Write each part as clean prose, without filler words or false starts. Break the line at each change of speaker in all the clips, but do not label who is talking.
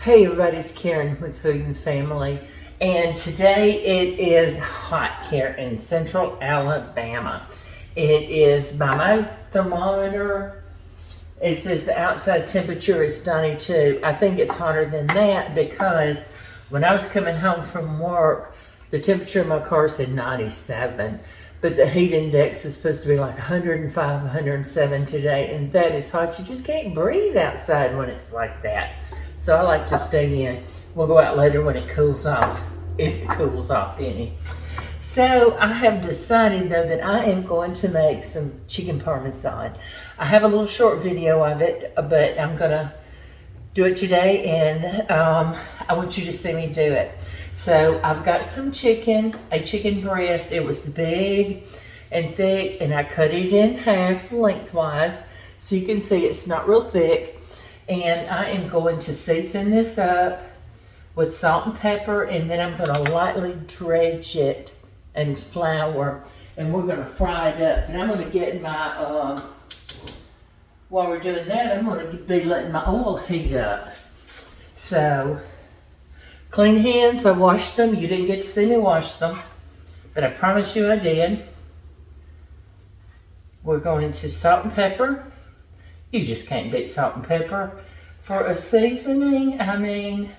Hey everybody, it's Karen with Food and Family, and today it is hot here in central Alabama. It is, by my thermometer, it says the outside temperature is 92. I think it's hotter than that because when I was coming home from work, the temperature in my car said 97, but the heat index is supposed to be like 105, 107 today, and that is hot. You just can't breathe outside when it's like that. So I like to stay in. We'll go out later when it cools off, if it cools off any. So I have decided though that I am going to make some chicken parmesan. I have a little short video of it, but I'm gonna do it today, and I want you to see me do it. So I've got some chicken, a chicken breast. It was big and thick, and I cut it in half lengthwise, so you can see it's not real thick. And I am going to season this up with salt and pepper, and then I'm going to lightly dredge it and flour, and we're going to fry it up. And I'm going to get my, while we're doing that, I'm going to be letting my oil heat up. So, clean hands, I washed them. You didn't get to see me wash them, but I promise you I did. We're going to salt and pepper. You just can't beat salt and pepper. For a seasoning, I mean,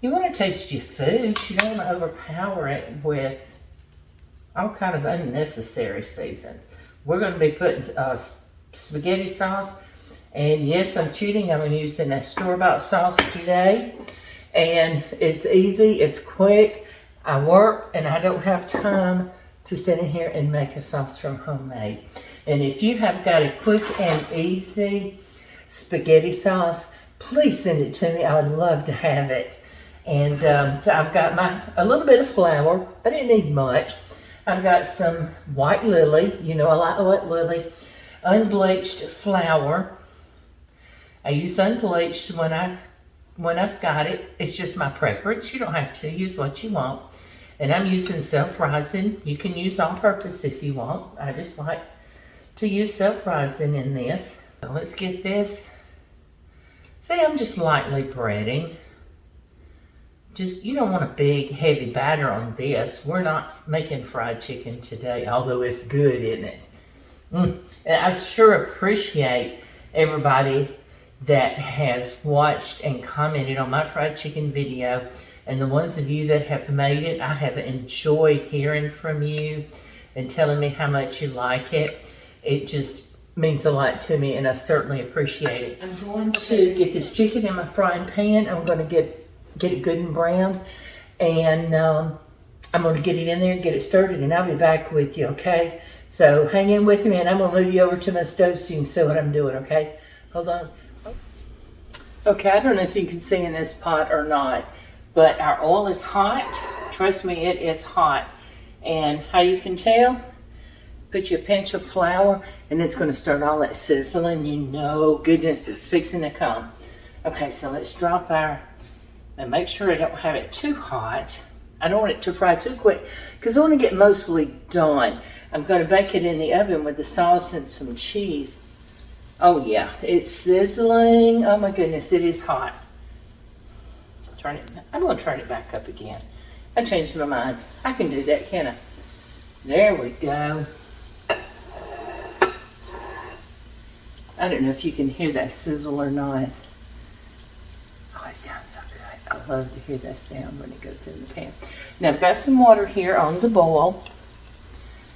you want to taste your food. You don't want to overpower it with all kind of unnecessary seasons. We're going to be putting spaghetti sauce. And yes, I'm cheating. I'm using a store-bought sauce today. And it's easy, it's quick. I work and I don't have time to stand in here and make a sauce from homemade. And if you have got a quick and easy spaghetti sauce, please send it to me. I would love to have it. And so I've got a little bit of flour. I didn't need much. I've got some white lily. You know I like the white lily. Unbleached flour. I use unbleached when I've got it. It's just my preference. You don't have to use what you want. And I'm using self-rising. You can use all-purpose if you want. I just like to use self-rising in this. So let's get this. See, I'm just lightly breading. You don't want a big, heavy batter on this. We're not making fried chicken today, although it's good, isn't it? And I sure appreciate everybody that has watched and commented on my fried chicken video. And the ones of you that have made it, I have enjoyed hearing from you and telling me how much you like it. It just means a lot to me, and I certainly appreciate it. I'm going to get this chicken in my frying pan. I'm going to get it good and brown, and I'm going to get it in there and get it started, and I'll be back with you, okay? So hang in with me, and I'm going to move you over to my stove so you can see what I'm doing, okay? Hold on. Okay, I don't know if you can see in this pot or not, but our oil is hot. Trust me, it is hot. And how you can tell, put your pinch of flour, and it's going to start all that sizzling. You know, goodness is fixing to come. Okay, so let's drop and make sure I don't have it too hot. I don't want it to fry too quick because I want to get mostly done. I'm going to bake it in the oven with the sauce and some cheese. Oh yeah, it's sizzling. Oh my goodness, it is hot. I'm going to turn it back up again. I changed my mind. I can do that, can't I? There we go. I don't know if you can hear that sizzle or not. Oh, it sounds so good. I love to hear that sound when it goes in the pan. Now I've got some water here on the boil,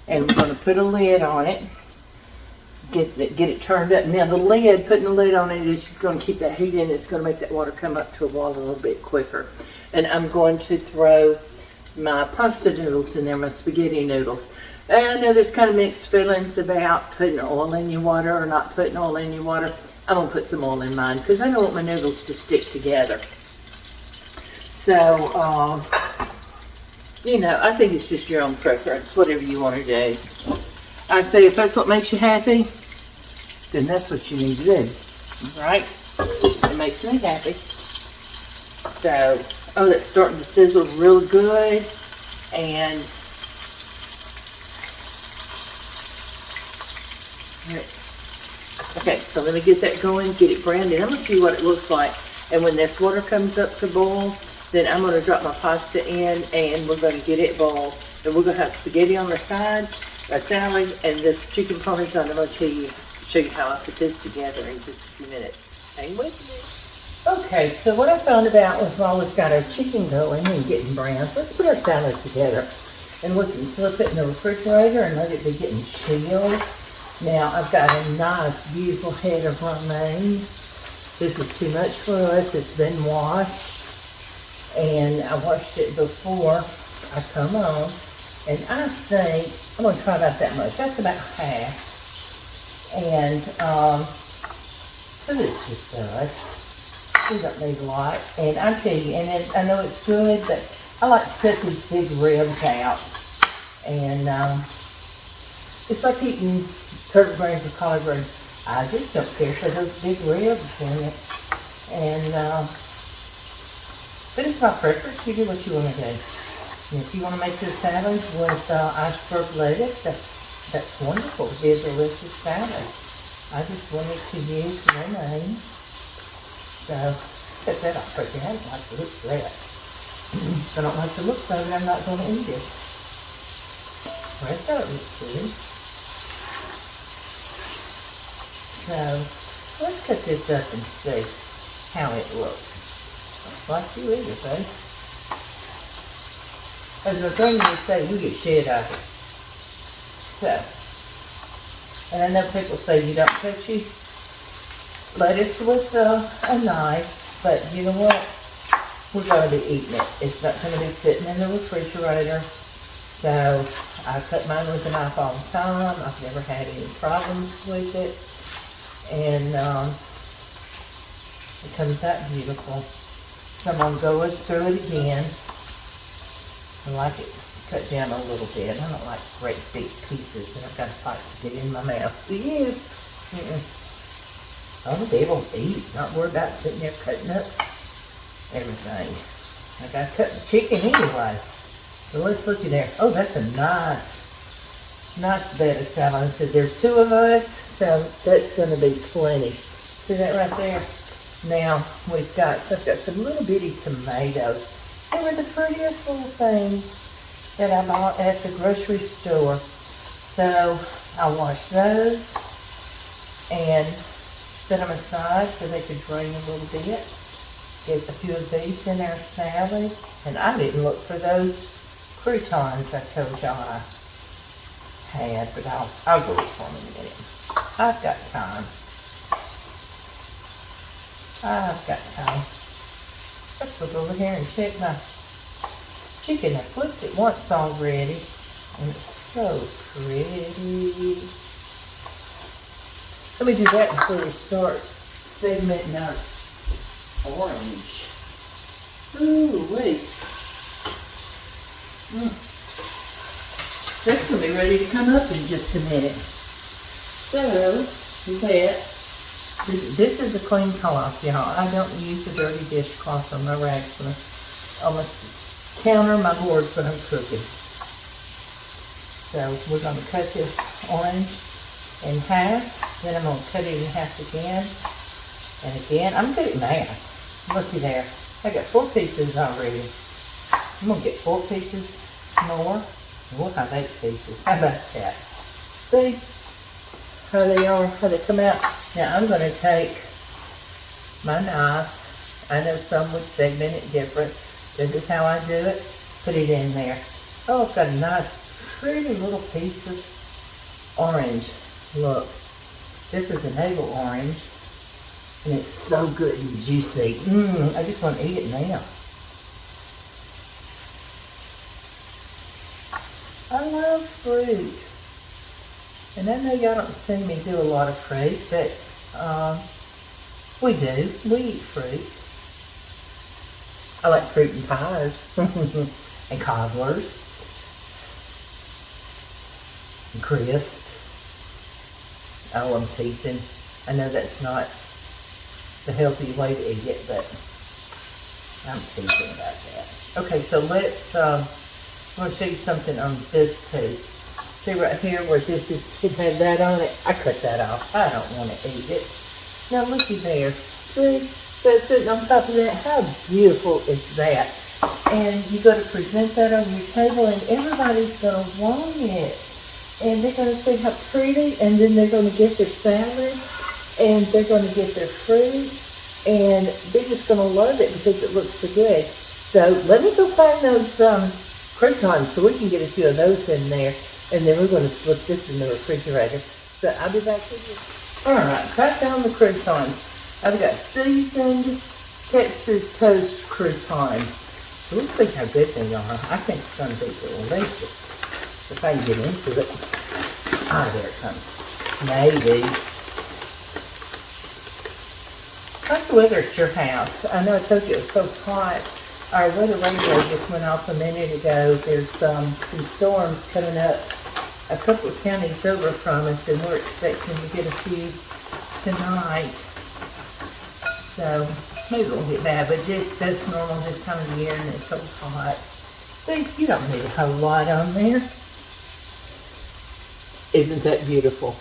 and we're going to put a lid on it. Get it turned up. Now the lid, putting the lid on it is just going to keep that heat in. It's going to make that water come up to a boil a little bit quicker. And I'm going to throw my pasta noodles in there, my spaghetti noodles. And I know there's kind of mixed feelings about putting oil in your water or not putting oil in your water. I'm going to put some oil in mine because I don't want my noodles to stick together. So, you know, I think it's just your own preference, whatever you want to do. I say if that's what makes you happy, then that's what you need to do, right? It makes me happy. So, oh, that's starting to sizzle real good, and okay, so let me get that going, get it browned in. I'm gonna see what it looks like And when this water comes up to boil, then I'm going to drop my pasta in and we're going to get it boiled. And we're going to have spaghetti on the side, a salad, and this chicken parmesan. I'm going to show you how I put this together in just a few minutes. Hang with me. Okay, so what I found out was while we've got our chicken going and getting brown, let's put our salad together. And we can slip it in the refrigerator and let it be getting chilled. Now, I've got a nice, beautiful head of romaine. This is too much for us. It's been washed. And I washed it before I come on. And I think, I'm going to try about that much. That's about half. And, so this just does. We don't need a lot. And I tell you, and I know it's good, but I like to cut these big ribs out. And it's like eating turtle greens or collard greens. I just don't care for those big ribs in it. And, but it's my preference. You do what you want to do. And if you want to make your salad with iceberg lettuce, that's wonderful. It'll be a delicious salad. I just wanted to use romaine. So, cut that off right there. I don't like the look of that. I don't like the look of it. I'm not going to eat it. Well, that looks good. So, let's cut this up and see how it looks. Like you eat it, babe. As the thing would say, we get shit out of it. So, and I know people say you don't cut your lettuce with a knife, but you know what? We're going to be eating it. It's not going to be sitting in the refrigerator. So, I cut mine with a knife all the time. I've never had any problems with it. And it comes out beautiful. So I'm going to go through it again. I like it cut down a little bit. I don't like great big pieces and I've got to fight to get in my mouth. Do you? Oh, they will eat. Not worried about sitting there cutting up everything. I got to cut the chicken anyway. So let's look at there. Oh, that's a nice bed of salad. So there's two of us, so that's going to be plenty. See that right there? Now I've got some little bitty tomatoes. They were the prettiest little things that I bought at the grocery store. So I washed those and set them aside so they could drain a little bit. Get a few of these in our salad. And I didn't look for those croutons I told y'all I had, but I'll go look for them in a minute. I've got time. Let's look over here and check my chicken. I flipped it once already, and it's so pretty. Let me do that before we start segmenting our orange. Ooh, wait. That's going to be ready to come up in just a minute. So, this is a clean cloth, y'all. I don't use a dirty dishcloth on my rags on the counter, my boards when I'm cooking. So, we're going to cut this orange in half. Then I'm going to cut it in half again. And again, I'm good at math. Looky there. I got 4 pieces already. I'm going to get 4 pieces more. We'll have 8 pieces. How about that? See how they are, how they come out? Now I'm going to take my knife. I know some would segment it different. This is how I do it. Put it in there. Oh, it's got a nice, pretty little piece of orange. Look, this is a navel orange. And it's so good and juicy. I just want to eat it now. I love fruit. And I know y'all don't see me do a lot of fruit, but we do. We eat fruit. I like fruit and pies. And cobblers. And crisps. Oh, I'm teasing. I know that's not the healthy way to eat it, but I'm teasing about that. Okay, so let's, I'm going to show you something on this too. See right here where this is, it had that on it? I cut that off. I don't want to eat it. Now looky there. See? that's sitting on top of that. How beautiful is that? And you go to present that on your table and everybody's going to want it. And they're going to see how pretty, and then they're going to get their salad, and they're going to get their fruit, and they're just going to love it because it looks so good. So let me go find those croutons so we can get a few of those in there, and then we're going to slip this in the refrigerator. So I'll be back with you. All right, so I found the croutons. I've got seasoned Texas toast croutons. So let's see how good they are. I think it's going to be delicious. If I can get into it. Ah, there it comes. Maybe. How's the weather at your house? I know I told you it was so hot. Our weather radio just went off a minute ago. There's some storms coming up a couple of counties over from us, and we're expecting to get a few tonight. So maybe it won't get bad, but just that's normal this time of year, and it's so hot. See, you don't need a whole lot on there. Isn't that beautiful?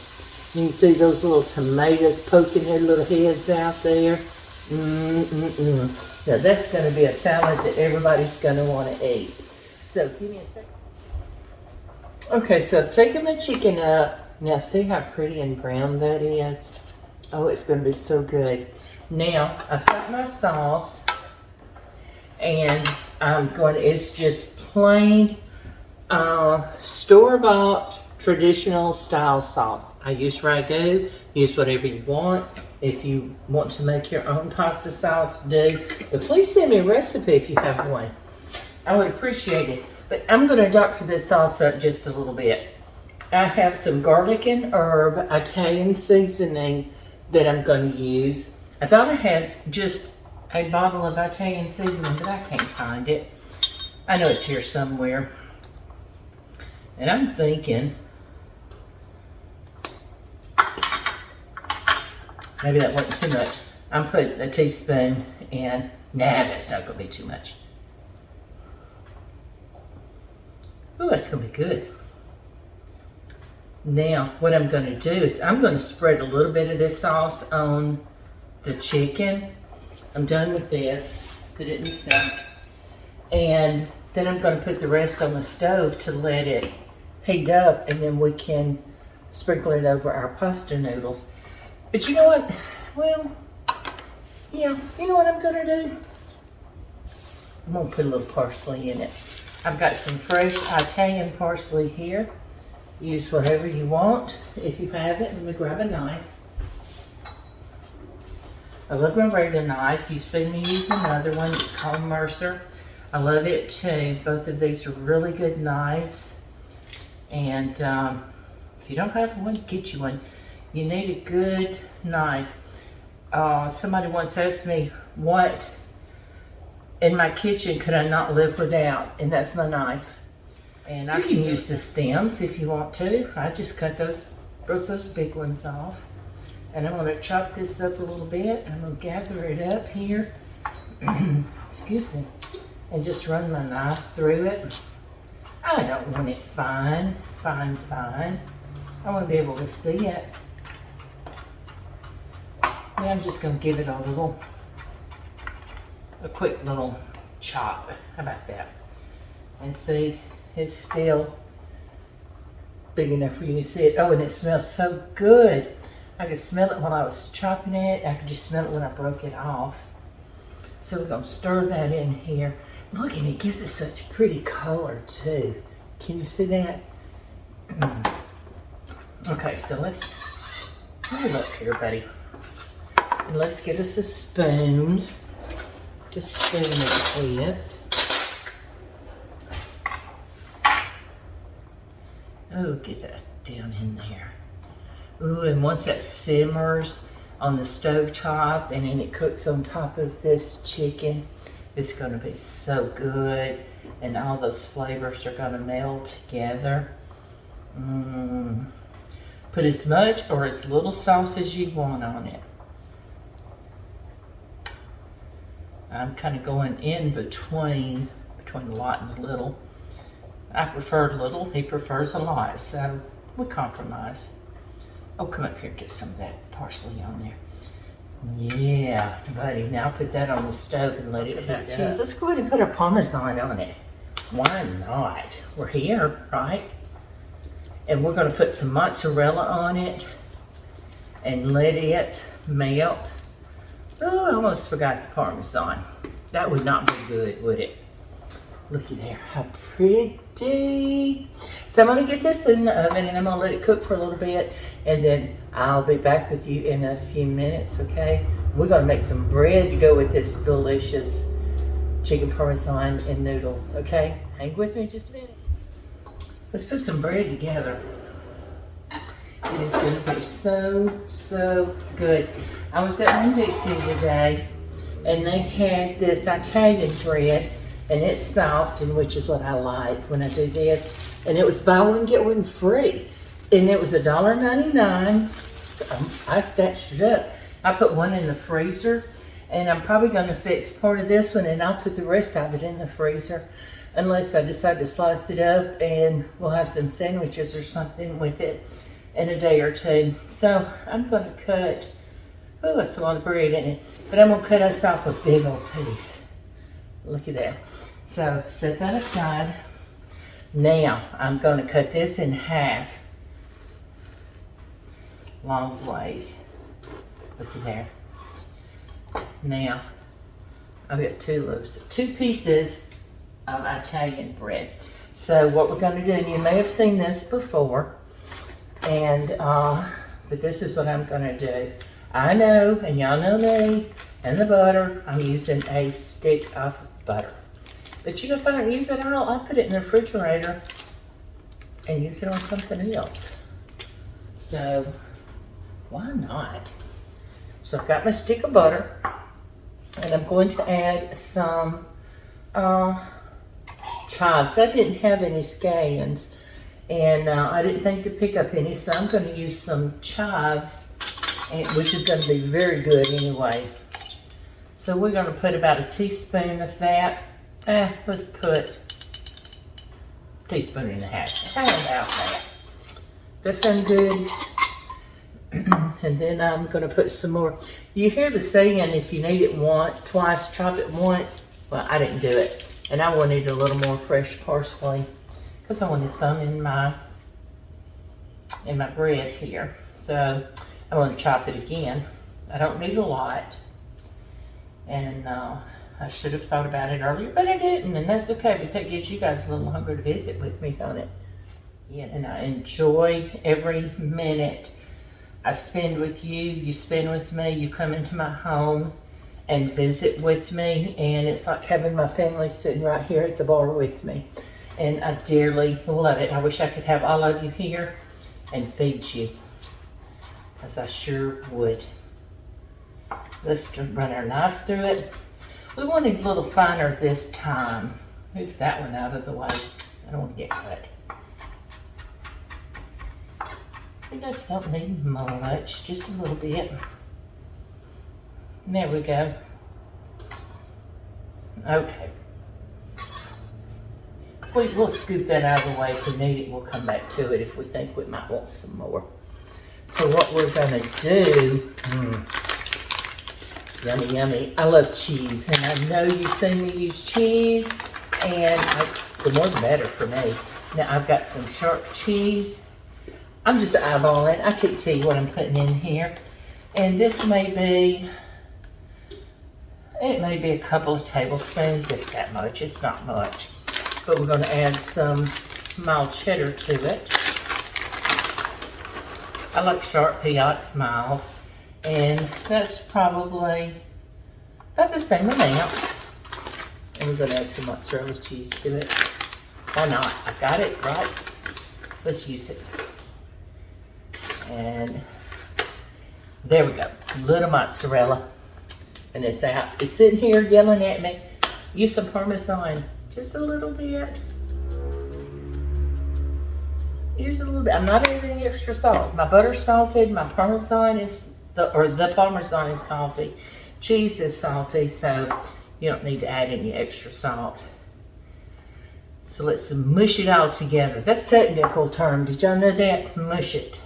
You can see those little tomatoes poking their little heads out there. Now that's going to be a salad that everybody's going to want to eat. So give me a second. Okay, so I've taken my chicken up. Now see how pretty and brown that is? Oh, it's going to be so good. Now I've got my sauce, and it's just plain store-bought traditional style sauce. I use ragu, use whatever you want. If you want to make your own pasta sauce, do. But please send me a recipe if you have one. I would appreciate it. But I'm going to doctor this sauce up just a little bit. I have some garlic and herb Italian seasoning that I'm going to use. I thought I had just a bottle of Italian seasoning, but I can't find it. I know it's here somewhere. And I'm thinking, maybe that wasn't too much. I'm putting a teaspoon in. Nah, that's not going to be too much. Ooh, that's going to be good. Now, what I'm going to do is I'm going to spread a little bit of this sauce on the chicken. I'm done with this. Put it in the sink. And then I'm going to put the rest on the stove to let it heat up, and then we can sprinkle it over our pasta noodles. But you know what? Well, yeah, you know what I'm going to do? I'm going to put a little parsley in it. I've got some fresh Italian parsley here. Use whatever you want if you have it. Let me grab a knife. I love my regular knife. You've seen me use another one. It's called Mercer. I love it too. Both of these are really good knives. And if you don't have one, get you one. You need a good knife. Somebody once asked me what in my kitchen could I not live without, and that's my knife. And I can use the stems if you want to. I just cut broke those big ones off. And I'm going to chop this up a little bit. I'm going to gather it up here. Excuse me. And just run my knife through it. I don't want it fine. I want to be able to see it. And I'm just going to give it a quick little chop. How about that? And see, it's still big enough for you to see it. Oh, and it smells so good. I could smell it when I was chopping it. I could just smell it when I broke it off. So we're going to stir that in here. Look, and it gives it such pretty color too. Can you see that? Okay, so let me look here, buddy. And let's get us a spoon to spoon it with. Oh, get that down in there. Ooh, and once that simmers on the stovetop and then it cooks on top of this chicken, it's going to be so good. And all those flavors are going to meld together. Put as much or as little sauce as you want on it. I'm kind of going in between a lot and a little. I prefer little, he prefers a lot, so we compromise. Oh, come up here and get some of that parsley on there. Yeah, buddy. Now put that on the stove and let it heat up. Cheese. Let's go ahead and put our Parmesan on it. Why not? We're here, right? And we're going to put some mozzarella on it and let it melt. Oh, I almost forgot the Parmesan. That would not be good, would it? Looky there, how pretty. So I'm gonna get this in the oven and I'm gonna let it cook for a little bit, and then I'll be back with you in a few minutes, okay? We're gonna make some bread to go with this delicious chicken Parmesan and noodles, okay? Hang with me just a minute. Let's put some bread together. It is gonna be so good. I was at Winn-Dixie today and they had this Italian bread, and it's soft, and which is what I like when I do this. And it was buy one, get one free. And it was $1.99. So I snatched it up. I put one in the freezer, and I'm probably gonna fix part of this one, and I'll put the rest of it in the freezer, unless I decide to slice it up, and we'll have some sandwiches or something with it in a day or two. So I'm gonna cut, oh, that's a lot of bread in it, but I'm gonna cut us off a big old piece. Look at that. So set that aside. Now I'm going to cut this in half, lengthwise. Look at there. Now I've got two pieces of Italian bread. So what we're going to do, and you may have seen this before, and but this is what I'm going to do. I know, and y'all know me, and the butter. I'm using a stick of butter. But you can use it all. I put it in the refrigerator and use it on something else. So why not? So I've got my stick of butter, and I'm going to add some chives. I didn't have any scallions, and I didn't think to pick up any, so I'm going to use some chives, which is going to be very good anyway. So we're going to put about a teaspoon of that. Let's put a teaspoon and a half. How about that? Does that sound good? And then I'm going to put some more. You hear the saying, if you need it twice, chop it once. Well, I didn't do it. And I wanted a little more fresh parsley because I wanted some in my bread here. So I'm going to chop it again. I don't need a lot. And I should have thought about it earlier, but I didn't, and that's okay, but that gives you guys a little longer to visit with me, don't it? Yeah, and I enjoy every minute I spend with you, you spend with me, you come into my home and visit with me, and it's like having my family sitting right here at the bar with me. And I dearly love it. I wish I could have all of you here and feed you, because I sure would. Let's run our knife through it. We want it a little finer this time. Move that one out of the way. I don't want to get cut. We just don't need much, just a little bit. There we go. Okay. We'll scoop that out of the way. If we need it, we'll come back to it if we think we might want some more. So what we're gonna do, yummy, yummy. I love cheese, and I know you've seen me use cheese, and the more the better for me. Now I've got some sharp cheese. I'm just eyeballing. I can't tell you what I'm putting in here. And this may be a couple of tablespoons, if that much. It's not much. But we're going to add some mild cheddar to it. I like sharp, he likes mild. And that's probably about the same amount. And we're going to add some mozzarella cheese to it. Why not? I got it, right? Let's use it. And there we go. A little mozzarella. And it's out. It's sitting here yelling at me. Use some Parmesan. Just a little bit. Use a little bit. I'm not adding any extra salt. My butter's salted. My Parmesan is, the Parmesan is salty. Cheese is salty, so you don't need to add any extra salt. So let's mush it all together. That's a technical term. Did y'all know that? Mush it.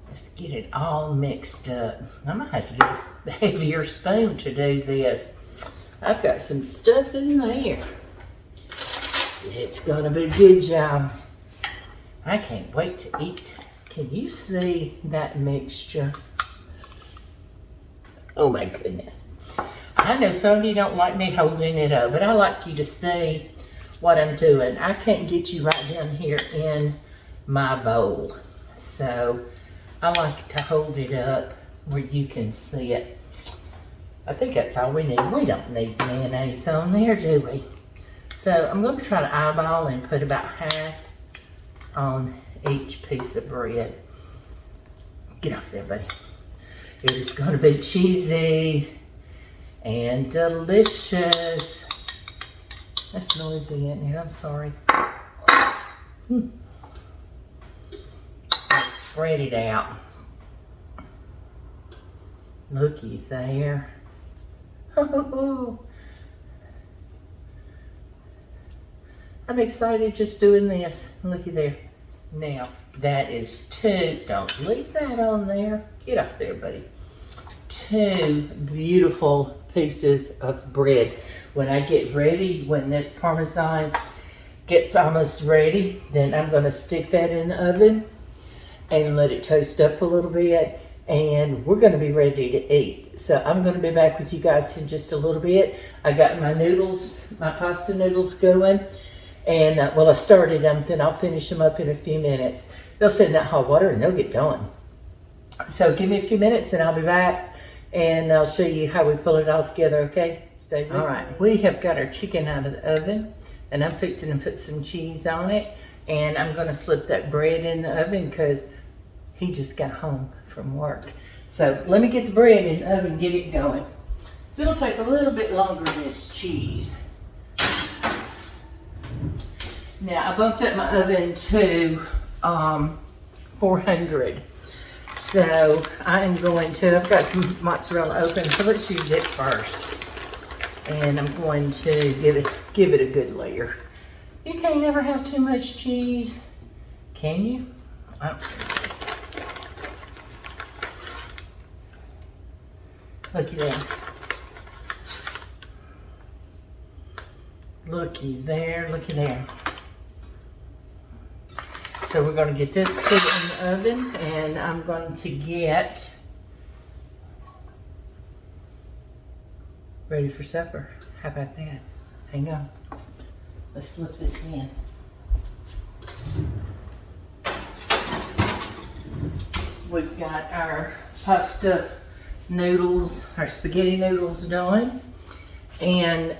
Let's get it all mixed up. I'm gonna have to get a heavier spoon to do this. I've got some stuff in there. It's gonna be good, y'all. I can't wait to eat. Can you see that mixture? Oh my goodness. I know some of you don't like me holding it up, but I like you to see what I'm doing. I can't get you right down here in my bowl. So I like to hold it up where you can see it. I think that's all we need. We don't need mayonnaise on there, do we? So I'm going to try to eyeball and put about half on each piece of bread. Get off there, buddy. It is going to be cheesy and delicious. That's noisy, isn't it? I'm sorry. Let's spread it out. Looky there. I'm excited just doing this. Looky there. Now, that is 2. Don't leave that on there. Get off there, buddy. 2 beautiful pieces of bread. When I get ready, when this Parmesan gets almost ready, then I'm going to stick that in the oven and let it toast up a little bit, and we're going to be ready to eat. So I'm going to be back with you guys in just a little bit. I got my noodles, my pasta noodles going, and well, I started them, then I'll finish them up in a few minutes. They'll sit in that hot water and they'll get done. So give me a few minutes and I'll be back, and I'll show you how we pull it all together, okay? Stay with me. All right, we have got our chicken out of the oven, and I'm fixing to put some cheese on it, and I'm going to slip that bread in the oven because he just got home from work. So let me get the bread in the oven and get it going. So it'll take a little bit longer than this cheese. Now I bumped up my oven to 400. So I am going to, I've got some mozzarella open, so let's use it first. And I'm going to give it a good layer. You can't never have too much cheese, can you? Looky there. Looky there, looky there. So we're going to get this put in the oven, and I'm going to get ready for supper. How about that? Hang on. Let's slip this in. We've got our pasta noodles, our spaghetti noodles done, and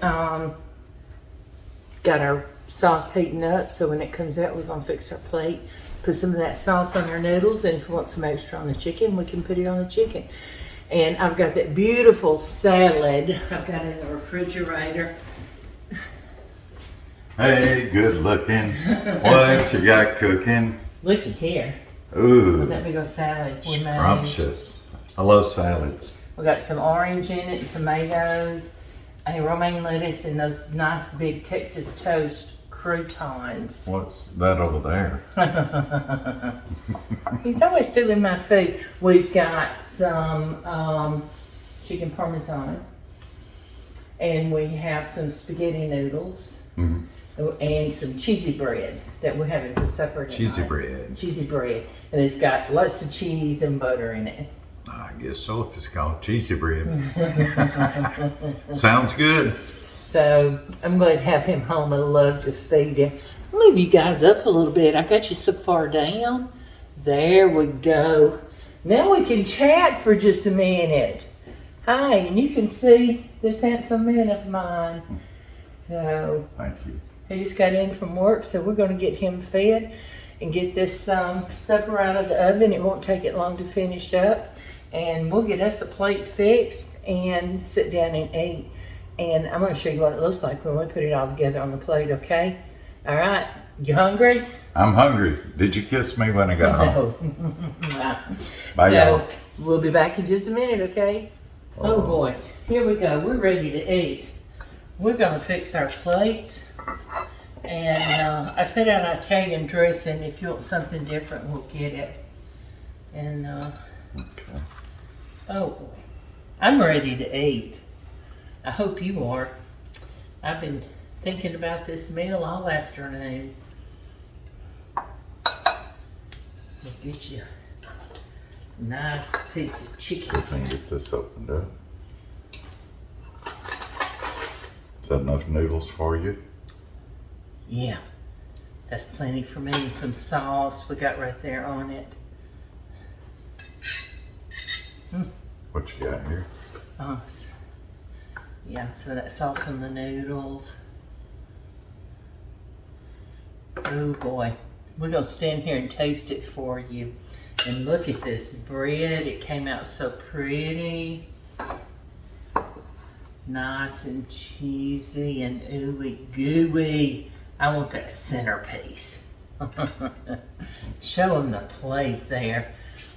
got our sauce heating up, so when it comes out, we're gonna fix our plate, put some of that sauce on our noodles, and if we want some extra on the chicken, we can put it on the chicken. And I've got that beautiful salad I've got in the refrigerator.
Hey, good looking. What you got cooking?
Looky here.
Ooh,
With that big old salad we made.
scrumptious. I love salads.
We got some orange in it, tomatoes, and romaine lettuce, and those nice big Texas toast croutons.
What's that over there?
He's always stealing my food. We've got some chicken parmesan, and we have some spaghetti noodles, and some cheesy bread that we're having for supper tonight.
Cheesy bread.
Cheesy bread, and it's got lots of cheese and butter in it.
I guess so, if it's called cheesy bread. Sounds good.
So I'm glad to have him home. I love to feed him. Move you guys up a little bit. I got you so far down. There we go. Now we can chat for just a minute. Hi, and you can see this handsome man of mine. So
Thank you.
he just got in from work, so we're going to get him fed and get this supper out of the oven. It won't take it long to finish up. And we'll get us the plate fixed and sit down and eat. And I'm going to show you what it looks like when we put it all together on the plate, okay? All right. You hungry?
I'm hungry. Did you kiss me when I got home?
No.
Bye,
So
y'all.
we'll be back in just a minute, okay? Oh boy. Here we go. We're ready to eat. We're going to fix our plate. And I set out Italian dressing. If you want something different, we'll get it. And,
Okay.
oh boy, I'm ready to eat. I hope you are. I've been thinking about this meal all afternoon. We'll get you a nice piece of chicken.
Let me get this opened up. Is that enough noodles for you?
Yeah, that's plenty for me. And some sauce we got right there on it.
What you got here?
Yeah, so that sauce on the noodles. Oh boy, we're gonna stand here and taste it for you. And look at this bread, it came out so pretty. Nice and cheesy and ooey gooey. I want that centerpiece. Show them the plate there.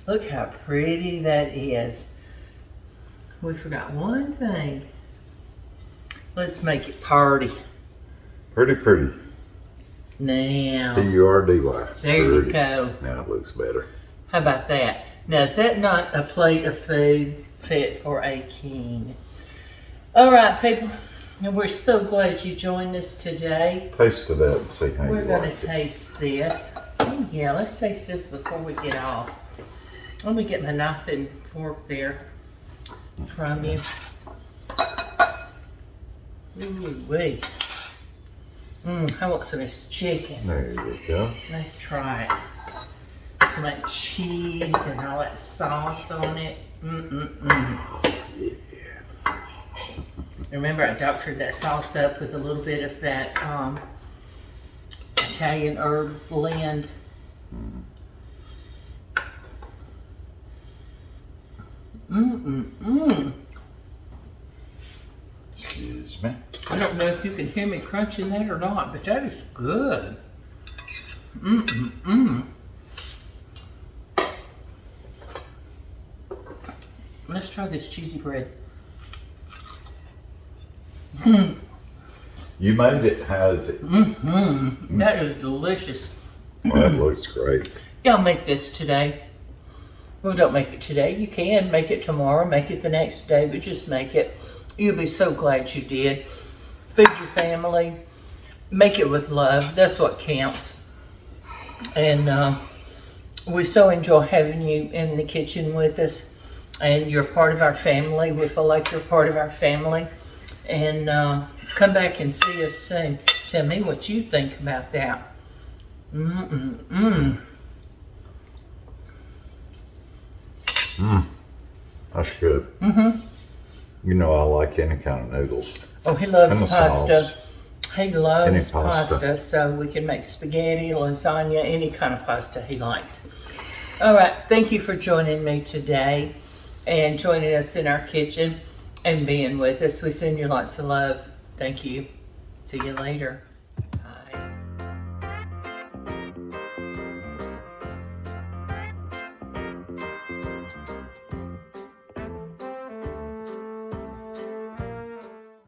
Look how pretty that is. We forgot one thing. Let's make it party.
Pretty.
Now,
P-U-R-D-Y.
there you
Pretty.
go.
Now it looks better.
How about that? Now, is that not a plate of food fit for a king? All right, people. And we're so glad you joined us today.
Taste of that and see how
We're
you
going
like
to
it.
taste this. Oh, yeah, let's taste this before we get off. Let me get my knife and fork there from you. Ooh, wee. I want some of this chicken.
There you go.
Let's try it. Some of that cheese and all that sauce on it.
Yeah.
Remember, I doctored that sauce up with a little bit of that Italian herb blend.
Excuse me.
I don't know if you can hear me crunching that or not, but that is good. Let's try this cheesy bread.
You made it, has it?
That is delicious.
Well, that looks great.
Y'all make this today. Well, don't make it today. You can make it tomorrow, make it the next day, but just make it. You'll be so glad you did. Feed your family. Make it with love. That's what counts. And we so enjoy having you in the kitchen with us. And you're part of our family. We feel like you're part of our family. And come back and see us soon. Tell me what you think about that.
That's good. You know I like any kind of noodles.
Oh, he loves
And the
pasta.
sauce.
He loves
Any pasta.
pasta, so we can make spaghetti, lasagna, any kind of pasta he likes. All right, thank you for joining me today and joining us in our kitchen and being with us. We send you lots of love. Thank you. See you later.